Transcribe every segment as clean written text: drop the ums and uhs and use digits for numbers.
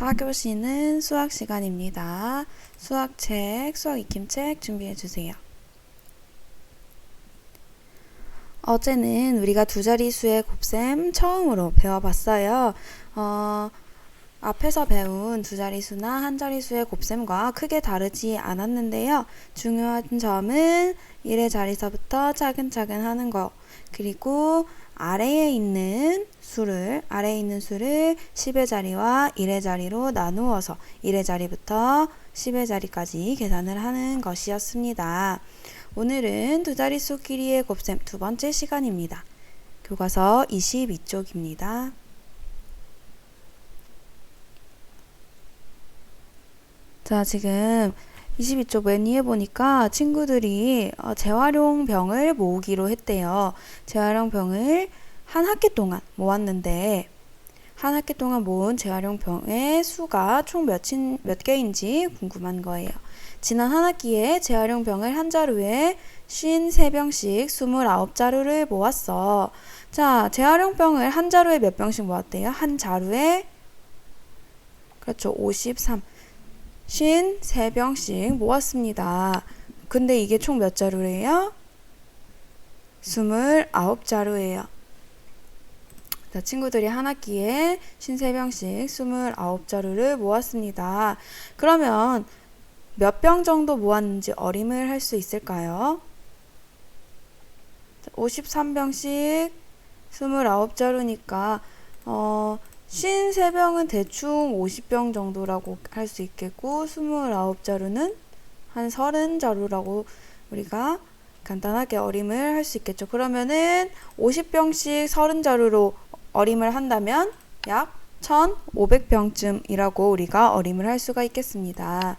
4교시는 수학 시간입니다. 수학책, 수학 익힘책 준비해주세요. 어제는 우리가 두 자릿수의 곱셈 처음으로 배워봤어요. 앞에서 배운 두 자릿수나 한 자릿수의 곱셈과 크게 다르지 않았는데요. 중요한 점은 1의 자리서부터 차근차근 하는 거, 그리고 아래에 있는 수를 10의 자리와 1의 자리로 나누어서 1의 자리부터 10의 자리까지 계산을 하는 것이었습니다. 오늘은 두 자릿수끼리의 곱셈 두 번째 시간입니다. 교과서 22쪽입니다. 자, 지금 22쪽 맨 위에 보니까 친구들이 재활용병을 모으기로 했대요. 재활용병을 한 학기 동안 모았는데 한 학기 동안 모은 재활용병의 수가 총 몇 개인지 궁금한 거예요. 지난 한 학기에 재활용병을 한 자루에 53병씩 29자루를 모았어. 자, 재활용병을 한 자루에 몇 병씩 모았대요? 한 자루에 그렇죠. 53병씩 모았습니다. 근데 이게 총 몇 자루예요? 29자루예요. 자, 친구들이 한 학기에 53병씩 29자루를 모았습니다. 그러면 몇 병 정도 모았는지 어림을 할 수 있을까요? 53병씩 29자루니까 53병은 대충 50병 정도라고 할 수 있겠고 29자루는 한 30자루라고 우리가 간단하게 어림을 할 수 있겠죠. 그러면은 50병씩 30자루로 어림을 한다면 약 1500병쯤이라고 우리가 어림을 할 수가 있겠습니다.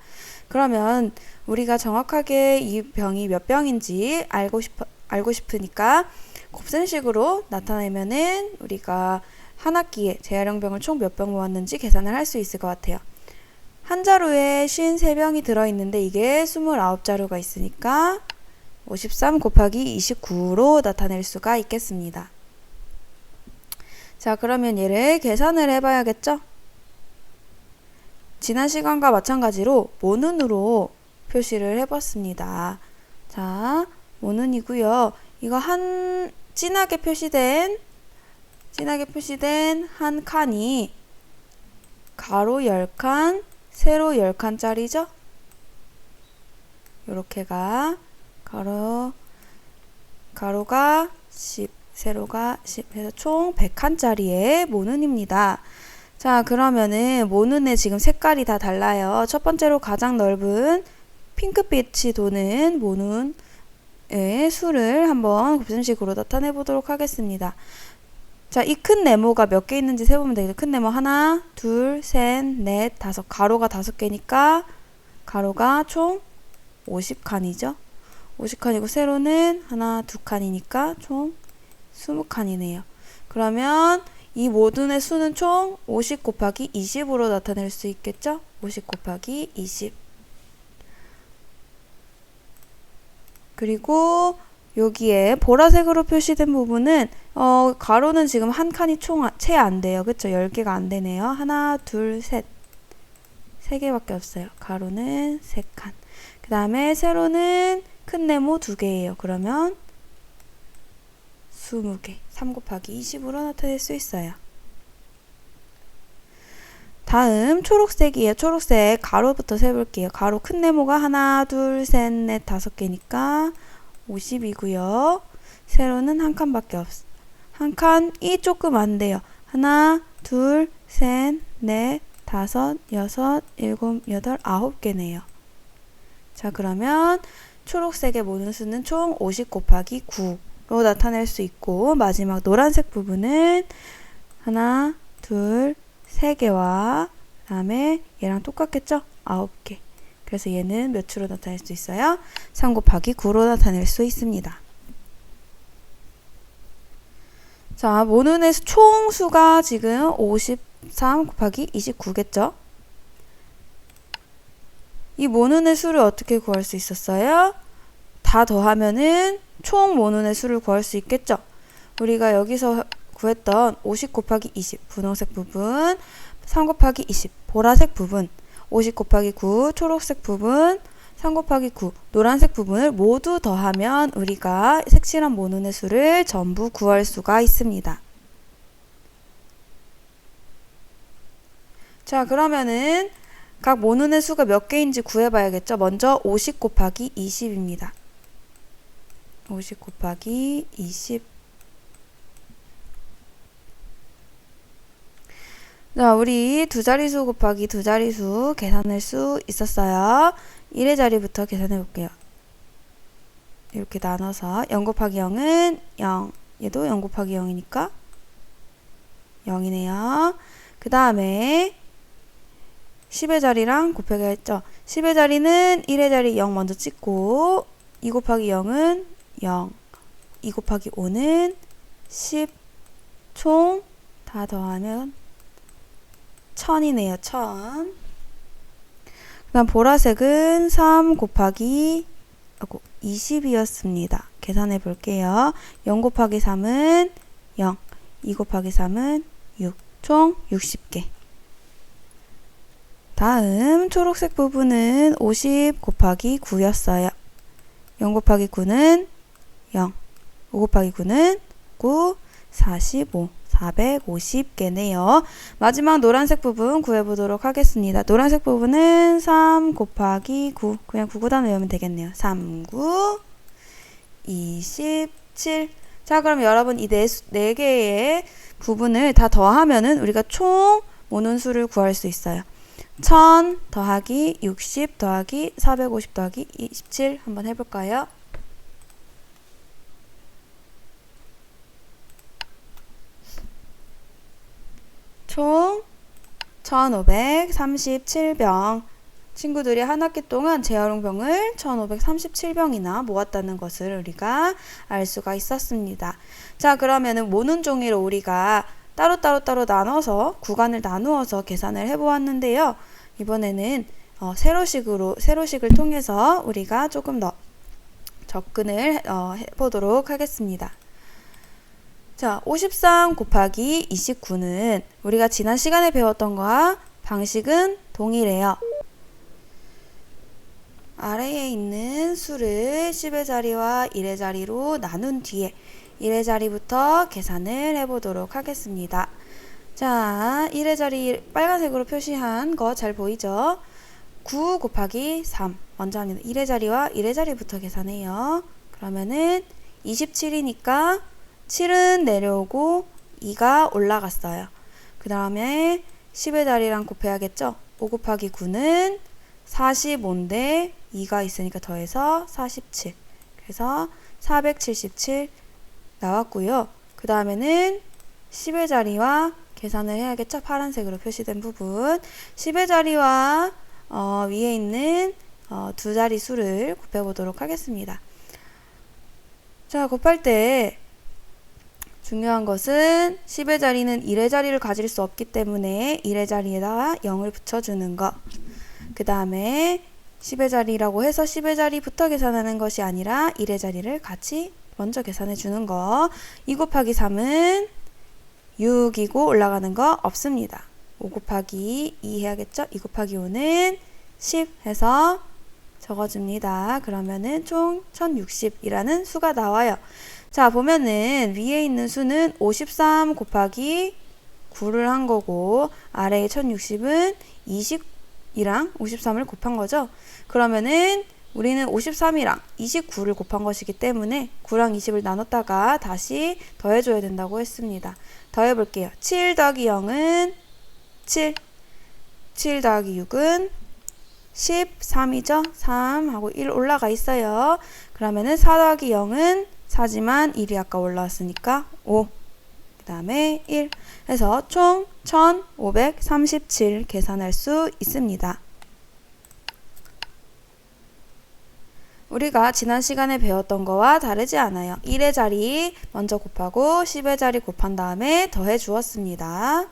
그러면 우리가 정확하게 이 병이 몇 병인지 알고 싶으니까 곱셈식으로 나타내면은 우리가 한 학기에 재활용병을 총 몇 병 모았는지 계산을 할 수 있을 것 같아요. 한 자루에 53병이 들어있는데 이게 29자루가 있으니까 53 곱하기 29로 나타낼 수가 있겠습니다. 자, 그러면 얘를 계산을 해봐야겠죠? 지난 시간과 마찬가지로 모눈으로 표시를 해봤습니다. 자, 모눈이고요. 이거 진하게 표시된 한 칸이 가로 10칸, 세로 10칸짜리죠? 요렇게가 가로가 10, 세로가 10 해서 총 100칸짜리의 모눈입니다. 자, 그러면은 모눈의 지금 색깔이 다 달라요. 첫 번째로 가장 넓은 핑크빛이 도는 모눈의 수를 한번 곱셈식으로 나타내 보도록 하겠습니다. 자, 이 큰 네모가 몇 개 있는지 세보면 되겠죠. 큰 네모 하나, 둘, 셋, 넷, 다섯. 가로가 5개니까 가로가 총 50칸이죠. 50칸이고 세로는 하나, 두 칸이니까 총 20칸이네요. 그러면 이 모든의 수는 총 50 곱하기 20으로 나타낼 수 있겠죠? 50 곱하기 20. 그리고 여기에 보라색으로 표시된 부분은 가로는 지금 한 칸이 총 채 안 돼요. 그쵸? 10개가 안 되네요. 하나, 둘, 셋. 3개밖에 없어요. 가로는 3칸. 그 다음에 세로는 큰 네모 2개예요. 그러면 20개. 3 곱하기 20으로 나타낼 수 있어요. 다음 초록색이에요. 초록색 가로부터 세볼게요. 가로 큰 네모가 하나, 둘, 셋, 넷, 5개니까 50이고요. 세로는 한 칸밖에 없어. 한 칸이 조금 안 돼요. 하나, 둘, 셋, 넷, 5, 6, 7, 8, 9개네요. 자, 그러면 초록색의 모든 수는 총 50 곱하기 9로 나타낼 수 있고 마지막 노란색 부분은 하나, 둘, 3개와 그 다음에 얘랑 똑같겠죠? 9개. 그래서 얘는 몇 추로 나타낼 수 있어요? 3 곱하기 9로 나타낼 수 있습니다. 자, 모눈의 총 수가 지금 53 곱하기 29겠죠? 이 모눈의 수를 어떻게 구할 수 있었어요? 다 더하면은 총 모눈의 수를 구할 수 있겠죠? 우리가 여기서 구했던 50 곱하기 20 분홍색 부분 3 곱하기 20 보라색 부분, 50 곱하기 9 초록색 부분, 3 곱하기 9 노란색 부분을 모두 더하면 우리가 색칠한 모눈의 수를 전부 구할 수가 있습니다. 자, 그러면은 각 모눈의 수가 몇 개인지 구해봐야겠죠. 먼저 50 곱하기 20입니다. 50 곱하기 20. 자, 우리 두 자리수 곱하기 두 자리수 계산할 수 있었어요. 1의 자리부터 계산해 볼게요. 이렇게 나눠서 0 곱하기 0은 0. 얘도 0 곱하기 0이니까 0이네요. 그 다음에 10의 자리랑 곱하기 했죠. 10의 자리는 1의 자리 0 먼저 찍고 2 곱하기 0은 0. 2 곱하기 5는 10. 총 다 더하면 1000이네요. 1000. 그 다음 보라색은 3 곱하기 20이었습니다. 계산해 볼게요. 0 곱하기 3은 0. 2 곱하기 3은 6. 총 60개. 다음 초록색 부분은 50 곱하기 9였어요. 0 곱하기 9는 0. 5 곱하기 9는 9. 45. 450개네요. 마지막 노란색 부분 구해보도록 하겠습니다. 노란색 부분은 3 곱하기 9. 그냥 9구단 외우면 되겠네요. 3, 9, 27. 자, 그럼 여러분 이 네 개의 부분을 다 더하면은 우리가 총 모눈수를 구할 수 있어요. 1000 더하기 60 더하기 450 더하기 27 한번 해볼까요? 총 1537병. 친구들이 한 학기 동안 재활용병을 1537병이나 모았다는 것을 우리가 알 수가 있었습니다. 자, 그러면은 모눈 종이로 우리가 따로 나눠서 구간을 나누어서 계산을 해보았는데요. 이번에는 세로식을 통해서 우리가 조금 더 접근을 해보도록 하겠습니다. 자, 53 곱하기 29는 우리가 지난 시간에 배웠던 거와 방식은 동일해요. 아래에 있는 수를 10의 자리와 1의 자리로 나눈 뒤에 1의 자리부터 계산을 해보도록 하겠습니다. 자, 1의 자리 빨간색으로 표시한 거 잘 보이죠? 9 곱하기 3 먼저 합니다. 1의 자리와 1의 자리부터 계산해요. 그러면은 27이니까 7은 내려오고 2가 올라갔어요. 그 다음에 10의 자리랑 곱해야겠죠? 5 곱하기 9는 45인데 2가 있으니까 더해서 47. 그래서 477 나왔고요. 그 다음에는 10의 자리와 계산을 해야겠죠? 파란색으로 표시된 부분. 10의 자리와 위에 있는 두 자리 수를 곱해보도록 하겠습니다. 자, 곱할 때 중요한 것은 10의 자리는 1의 자리를 가질 수 없기 때문에 1의 자리에다가 0을 붙여주는 것. 그 다음에 10의 자리라고 해서 10의 자리부터 계산하는 것이 아니라 1의 자리를 같이 먼저 계산해 주는 거. 2 곱하기 3은 6이고 올라가는 거 없습니다. 5 곱하기 2 해야겠죠? 2 곱하기 5는 10 해서 적어줍니다. 그러면은 총 1060이라는 수가 나와요. 자, 보면은 위에 있는 수는 53 곱하기 9를 한 거고 아래에 1060은 20이랑 53을 곱한 거죠. 그러면은 우리는 53이랑 29를 곱한 것이기 때문에 9랑 20을 나눴다가 다시 더해줘야 된다고 했습니다. 더해볼게요. 7 더하기 0은 7. 7 더하기 6은 13이죠. 3하고 1 올라가 있어요. 그러면은 4 더하기 0은 4지만 1이 아까 올라왔으니까 5. 그 다음에 1 해서 총 1537 계산할 수 있습니다. 우리가 지난 시간에 배웠던 거와 다르지 않아요. 1의 자리 먼저 곱하고 10의 자리 곱한 다음에 더해 주었습니다.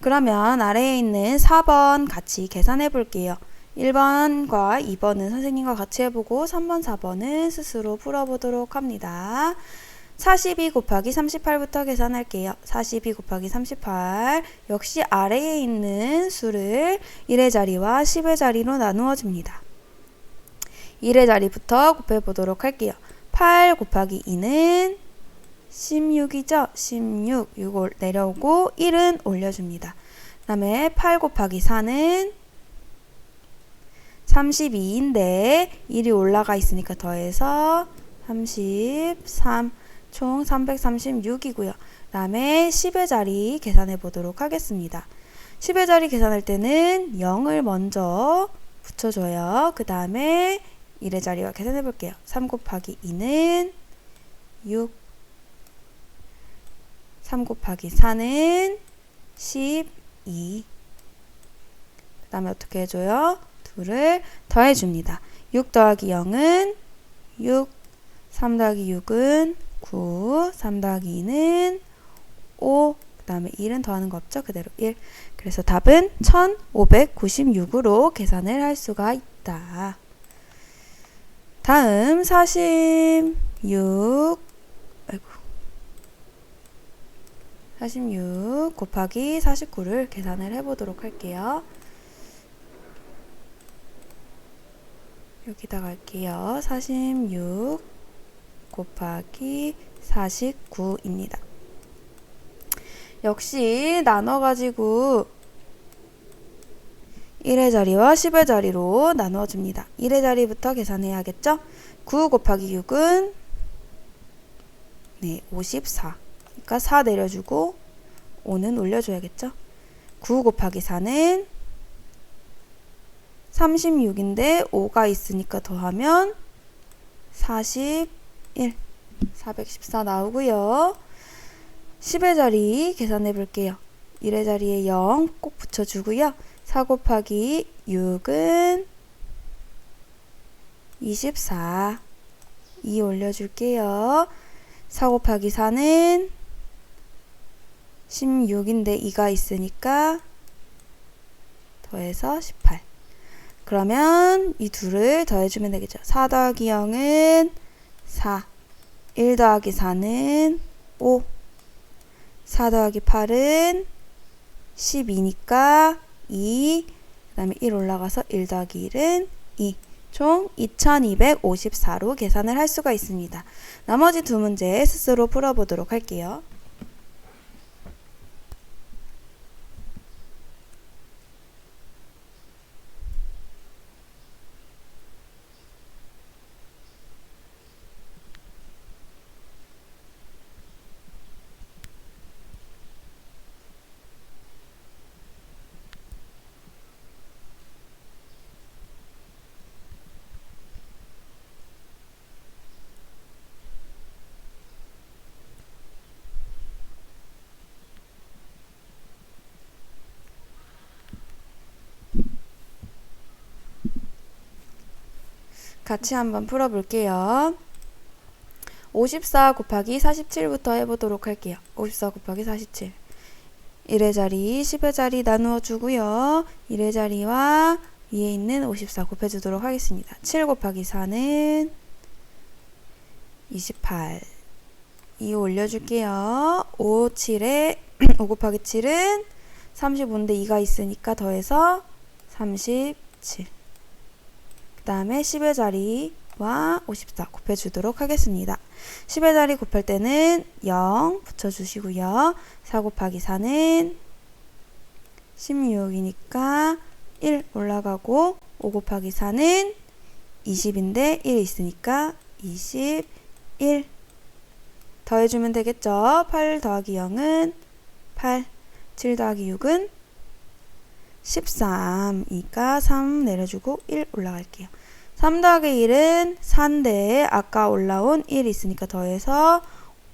그러면 아래에 있는 4번 같이 계산해 볼게요. 1번과 2번은 선생님과 같이 해보고 3번, 4번은 스스로 풀어보도록 합니다. 42 곱하기 38부터 계산할게요. 42 곱하기 38 역시 아래에 있는 수를 1의 자리와 10의 자리로 나누어 줍니다. 1의 자리부터 곱해보도록 할게요. 8 곱하기 2는 16이죠. 16, 6 내려오고 1은 올려줍니다. 그 다음에 8 곱하기 4는 32인데 1이 올라가 있으니까 더해서 33, 총 336이고요. 그 다음에 10의 자리 계산해 보도록 하겠습니다. 10의 자리 계산할 때는 0을 먼저 붙여줘요. 그 다음에 1의 자리와 계산해 볼게요. 3 곱하기 2는 6, 3 곱하기 4는 12. 그 다음에 어떻게 해줘요? 2를 더해줍니다. 6 더하기 0은 6, 3 더하기 6은 9, 3 더하기 2는 5, 그 다음에 1은 더하는 거 없죠? 그대로 1. 그래서 답은 1596으로 계산을 할 수가 있다. 다음 46 곱하기 49를 계산을 해보도록 할게요. 여기다 갈게요. 46 곱하기 49입니다. 역시 나눠가지고 1의 자리와 10의 자리로 나누어줍니다. 1의 자리부터 계산해야겠죠? 9 곱하기 6은 54. 그러니까 4 내려주고 5는 올려줘야겠죠? 9 곱하기 4는 36인데 5가 있으니까 더하면 41, 414 나오고요. 10의 자리 계산해 볼게요. 1의 자리에 0 꼭 붙여주고요. 4 곱하기 6은 24. 2 올려줄게요. 4 곱하기 4는 16인데 2가 있으니까 더해서 18. 그러면 이 둘을 더해주면 되겠죠. 4 더하기 0은 4. 1 더하기 4는 5. 4 더하기 8은 12니까 2. 그 다음에 1 올라가서 1 더하기 1은 2. 총 2254로 계산을 할 수가 있습니다. 나머지 두 문제 스스로 풀어보도록 할게요. 같이 한번 풀어볼게요. 54 곱하기 47부터 해보도록 할게요. 54 곱하기 47. 1의 자리, 10의 자리 나누어 주고요. 1의 자리와 위에 있는 54 곱해주도록 하겠습니다. 7 곱하기 4는 28. 2 올려줄게요. 5, 7에 5 곱하기 7은 35인데 2가 있으니까 더해서 37. 그 다음에 10의 자리와 54 곱해주도록 하겠습니다. 10의 자리 곱할 때는 0 붙여주시고요. 4 곱하기 4는 16이니까 1 올라가고 5 곱하기 4는 20인데 1 있으니까 21 더해주면 되겠죠. 8 더하기 0은 8, 7 더하기 6은 13이니까 3 내려주고 1 올라갈게요. 3 더하기 1은 4인데 아까 올라온 1 있으니까 더해서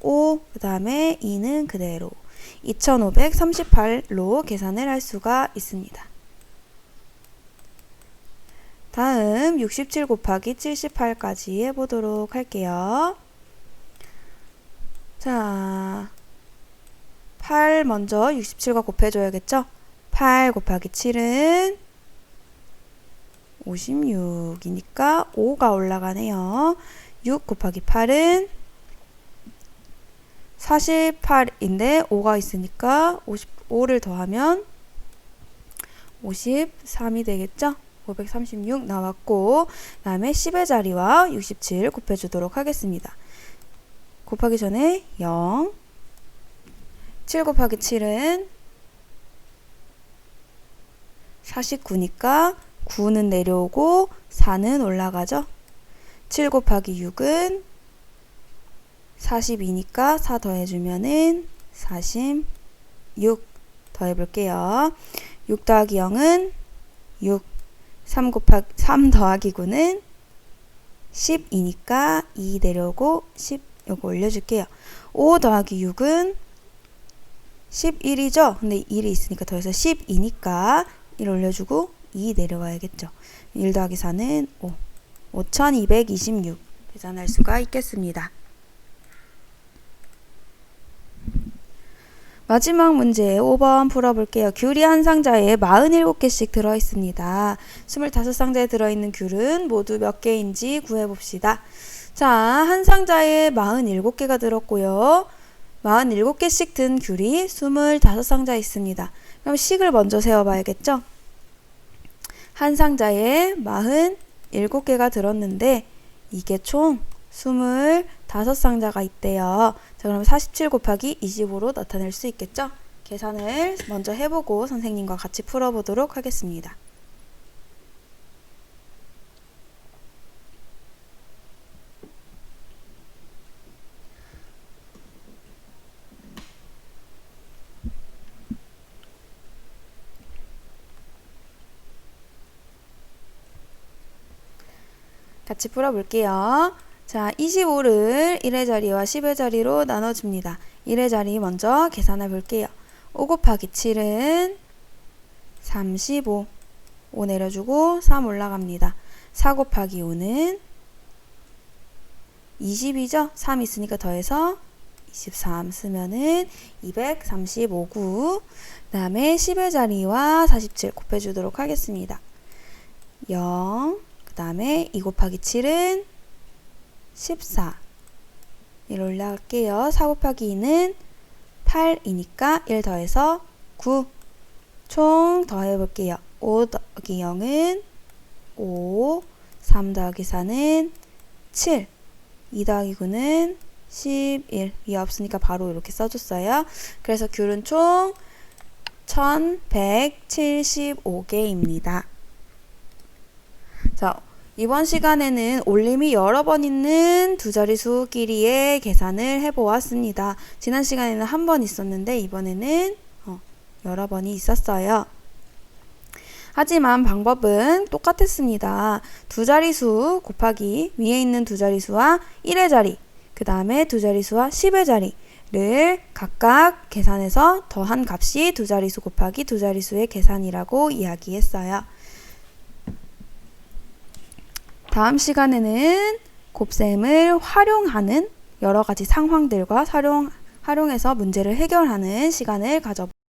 5, 그 다음에 2는 그대로 2538로 계산을 할 수가 있습니다. 다음 67 곱하기 78까지 해보도록 할게요. 자, 8 먼저 67과 곱해줘야겠죠? 8 곱하기 7은 56이니까 5가 올라가네요. 6 곱하기 8은 48인데 5가 있으니까 55를 더하면 53이 되겠죠? 536 나왔고, 그 다음에 10의 자리와 67 곱해주도록 하겠습니다. 곱하기 전에 0, 7 곱하기 7은 49니까 9는 내려오고 4는 올라가죠. 7 곱하기 6은 42니까 4 더해주면은 46 더해볼게요. 6 더하기 0은 6, 3 더하기 9는 12니까 2 내려오고 10 요거 올려줄게요. 5 더하기 6은 11이죠? 근데 1이 있으니까 더해서 12니까 1 올려주고 2 내려와야겠죠. 1 더하기 4는 5, 5226 계산할 수가 있겠습니다. 마지막 문제 5번 풀어볼게요. 귤이 한 상자에 47개씩 들어있습니다. 25상자에 들어있는 귤은 모두 몇 개인지 구해봅시다. 자, 한 상자에 47개가 들었고요. 47개씩 든 귤이 25상자 있습니다. 그럼 식을 먼저 세워봐야겠죠? 한 상자에 47개가 들었는데 이게 총 25상자가 있대요. 자, 그럼 47 곱하기 25로 나타낼 수 있겠죠? 계산을 먼저 해보고 선생님과 같이 풀어보도록 하겠습니다. 같이 풀어볼게요. 자, 25를 1의 자리와 10의 자리로 나눠줍니다. 1의 자리 먼저 계산해 볼게요. 5 곱하기 7은 35, 5 내려주고 3 올라갑니다. 4 곱하기 5는 20이죠? 3 있으니까 더해서 23 쓰면은 235구. 그 다음에 10의 자리와 47 곱해주도록 하겠습니다. 0, 그 다음에 2 곱하기 7은 14. 1 올라갈게요. 4 곱하기 2는 8이니까 1 더해서 9. 총 더해볼게요. 5 더하기 0은 5. 3 더하기 4는 7. 2 더하기 9는 11. 위에 없으니까 바로 이렇게 써줬어요. 그래서 귤은 총 1175개입니다. 자, 이번 시간에는 올림이 여러 번 있는 두 자릿수 끼리의 계산을 해보았습니다. 지난 시간에는 한 번 있었는데 이번에는 여러 번이 있었어요. 하지만 방법은 똑같았습니다. 두 자릿수 곱하기 위에 있는 두 자릿수와 1의 자리, 그 다음에 두 자릿수와 10의 자리를 각각 계산해서 더한 값이 두 자릿수 곱하기 두 자릿수의 계산이라고 이야기했어요. 다음 시간에는 곱셈을 활용하는 여러 가지 상황들과 활용해서 문제를 해결하는 시간을 가져볼게요.